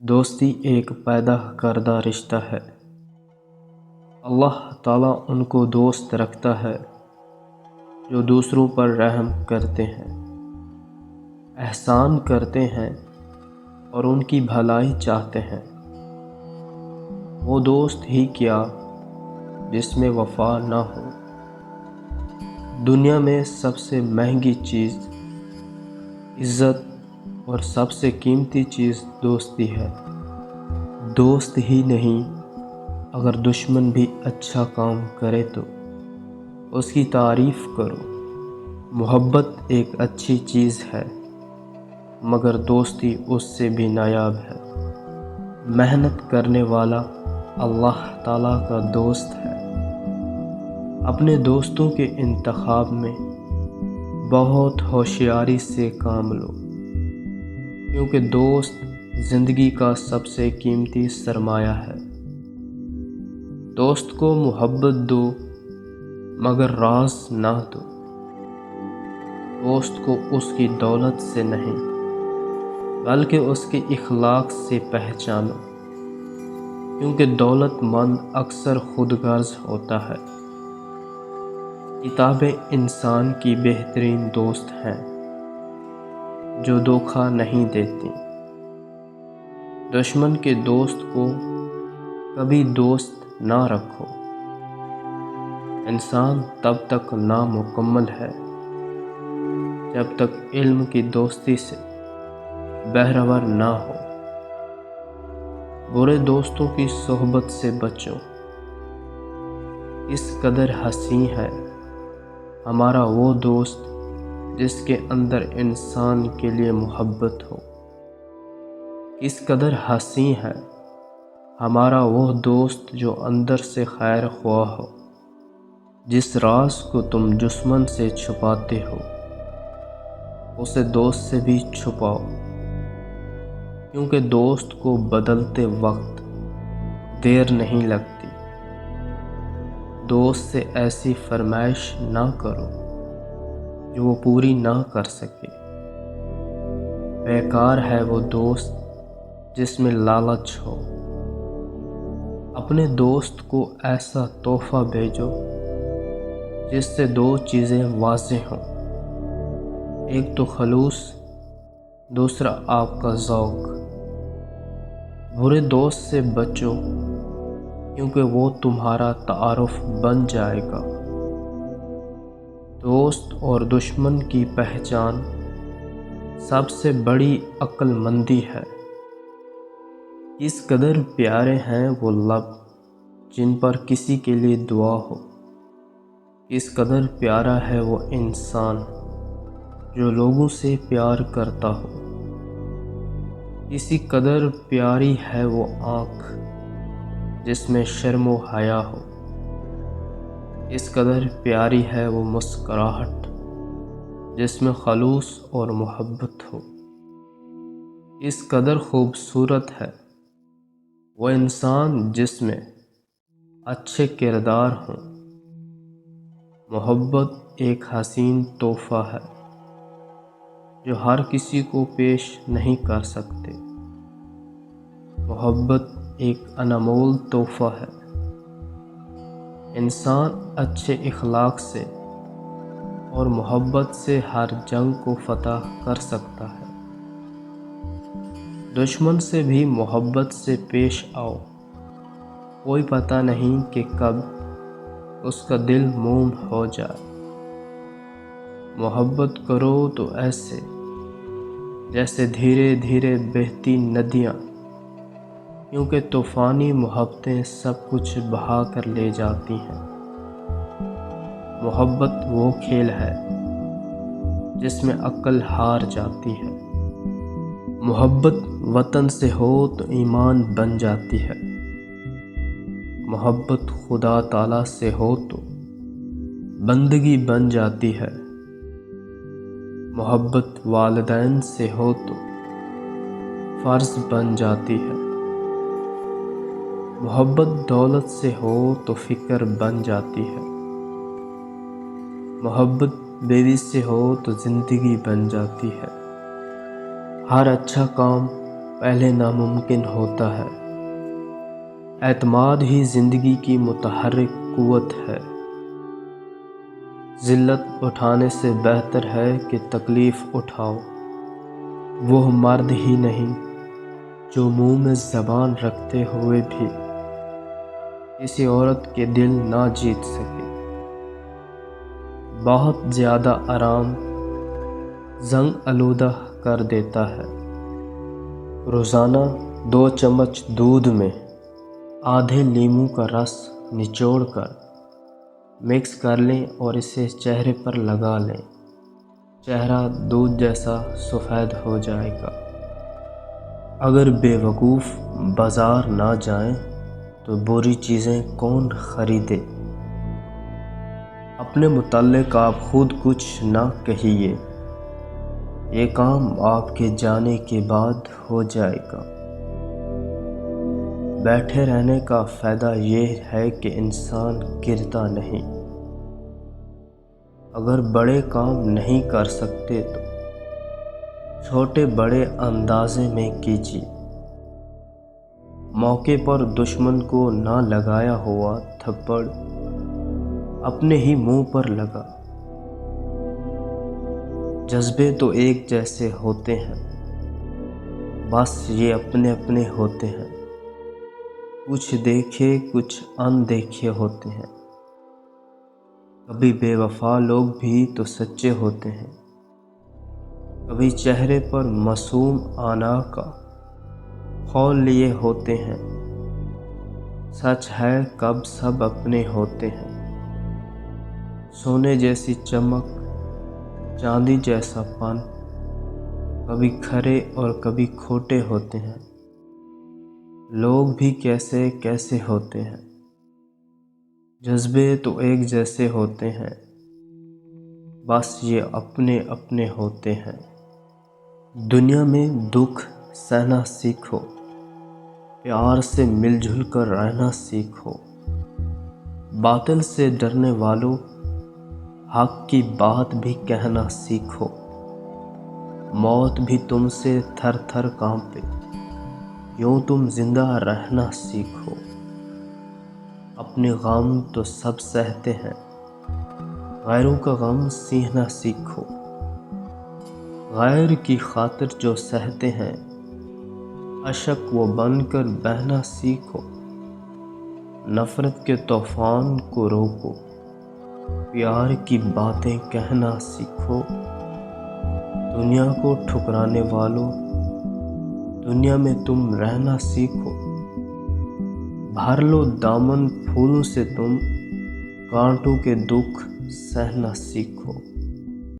دوستی ایک پیدا کردہ رشتہ ہے۔ اللہ تعالیٰ ان کو دوست رکھتا ہے جو دوسروں پر رحم کرتے ہیں، احسان کرتے ہیں اور ان کی بھلائی چاہتے ہیں۔ وہ دوست ہی کیا جس میں وفا نہ ہو۔ دنیا میں سب سے مہنگی چیز عزت اور سب سے قیمتی چیز دوستی ہے۔ دوست ہی نہیں، اگر دشمن بھی اچھا کام کرے تو اس کی تعریف کرو۔ محبت ایک اچھی چیز ہے، مگر دوستی اس سے بھی نایاب ہے۔ محنت کرنے والا اللہ تعالیٰ کا دوست ہے۔ اپنے دوستوں کے انتخاب میں بہت ہوشیاری سے کام لو، کیونکہ دوست زندگی کا سب سے قیمتی سرمایہ ہے۔ دوست کو محبت دو مگر راز نہ دو۔ دوست کو اس کی دولت سے نہیں بلکہ اس کے اخلاق سے پہچانو، کیونکہ دولت مند اکثر خود غرض ہوتا ہے۔ کتابیں انسان کی بہترین دوست ہیں جو دھوکہ نہیں دیتی۔ دشمن کے دوست کو کبھی دوست نہ رکھو۔ انسان تب تک نامکمل ہے جب تک علم کی دوستی سے بہرور نہ ہو۔ برے دوستوں کی صحبت سے بچو۔ اس قدر حسین ہے ہمارا وہ دوست جس کے اندر انسان کے لیے محبت ہو۔ اس قدر حسین ہے ہمارا وہ دوست جو اندر سے خیر خواہ ہو۔ جس راز کو تم دشمن سے چھپاتے ہو اسے دوست سے بھی چھپاؤ، کیونکہ دوست کو بدلتے وقت دیر نہیں لگتی۔ دوست سے ایسی فرمائش نہ کرو جو وہ پوری نہ کر سکے۔ بیکار ہے وہ دوست جس میں لالچ ہو۔ اپنے دوست کو ایسا تحفہ بھیجو جس سے دو چیزیں واضح ہوں، ایک تو خلوص، دوسرا آپ کا ذوق۔ برے دوست سے بچو، کیونکہ وہ تمہارا تعارف بن جائے گا۔ دوست اور دشمن کی پہچان سب سے بڑی عقل مندی ہے۔ اس قدر پیارے ہیں وہ لب جن پر کسی کے لیے دعا ہو۔ اس قدر پیارا ہے وہ انسان جو لوگوں سے پیار کرتا ہو۔ اسی قدر پیاری ہے وہ آنکھ جس میں شرم و حیا ہو۔ اس قدر پیاری ہے وہ مسکراہٹ جس میں خلوص اور محبت ہو۔ اس قدر خوبصورت ہے وہ انسان جس میں اچھے کردار ہوں۔ محبت ایک حسین تحفہ ہے جو ہر کسی کو پیش نہیں کر سکتے۔ محبت ایک انمول تحفہ ہے۔ انسان اچھے اخلاق سے اور محبت سے ہر جنگ کو فتح کر سکتا ہے۔ دشمن سے بھی محبت سے پیش آؤ، کوئی پتہ نہیں کہ کب اس کا دل موم ہو جائے۔ محبت کرو تو ایسے جیسے دھیرے دھیرے بہتی ندیاں، کیونکہ طوفانی محبتیں سب کچھ بہا کر لے جاتی ہیں۔ محبت وہ کھیل ہے جس میں عقل ہار جاتی ہے۔ محبت وطن سے ہو تو ایمان بن جاتی ہے۔ محبت خدا تعالیٰ سے ہو تو بندگی بن جاتی ہے۔ محبت والدین سے ہو تو فرض بن جاتی ہے۔ محبت دولت سے ہو تو فکر بن جاتی ہے۔ محبت بیوی سے ہو تو زندگی بن جاتی ہے۔ ہر اچھا کام پہلے ناممکن ہوتا ہے۔ اعتماد ہی زندگی کی متحرک قوت ہے۔ ذلت اٹھانے سے بہتر ہے کہ تکلیف اٹھاؤ۔ وہ مرد ہی نہیں جو منہ میں زبان رکھتے ہوئے بھی کسی عورت کے دل نہ جیت سکے۔ بہت زیادہ آرام زنگ آلودہ کر دیتا ہے۔ روزانہ 2 چمچ دودھ میں آدھے لیموں کا رس نچوڑ کر مکس کر لیں اور اسے چہرے پر لگا لیں۔ چہرہ دودھ جیسا سفید ہو جائے گا۔ اگر بے وقوف بازار نہ جائیں تو بری چیزیں کون خریدے؟ اپنے متعلق آپ خود کچھ نہ کہیے، یہ کام آپ کے جانے کے بعد ہو جائے گا۔ بیٹھے رہنے کا فائدہ یہ ہے کہ انسان گرتا نہیں۔ اگر بڑے کام نہیں کر سکتے تو چھوٹے بڑے اندازے میں کیجیے۔ موقع پر دشمن کو نہ لگایا ہوا تھپڑ اپنے ہی منہ پر لگا۔ جذبے تو ایک جیسے ہوتے ہیں، بس یہ اپنے اپنے ہوتے ہیں۔ کچھ دیکھے کچھ اندیکھے ہوتے ہیں۔ کبھی بے وفا لوگ بھی تو سچے ہوتے ہیں۔ کبھی چہرے پر معصوم آنا کا خول لیے ہوتے ہیں۔ سچ ہے کب سب اپنے ہوتے ہیں۔ سونے جیسی چمک، چاندی جیسا پن، کبھی کھرے اور کبھی کھوٹے ہوتے ہیں۔ لوگ بھی کیسے کیسے ہوتے ہیں۔ جذبے تو ایک جیسے ہوتے ہیں، بس یہ اپنے اپنے ہوتے ہیں۔ دنیا میں دکھ سہنا سیکھو، پیار سے مل جل کر رہنا سیکھو۔ باطل سے ڈرنے والوں، حق کی بات بھی کہنا سیکھو۔ موت بھی تم سے تھر تھر کانپے، یوں تم زندہ رہنا سیکھو۔ اپنے غم تو سب سہتے ہیں، غیروں کا غم سہنا سیکھو۔ غیر کی خاطر جو سہتے ہیں، اشک وہ بن کر بہنا سیکھو۔ نفرت کے طوفان کو روکو، پیار کی باتیں کہنا سیکھو۔ دنیا کو ٹھکرانے والوں، دنیا میں تم رہنا سیکھو۔ بھر لو دامن پھولوں سے تم، کانٹوں کے دکھ سہنا سیکھو۔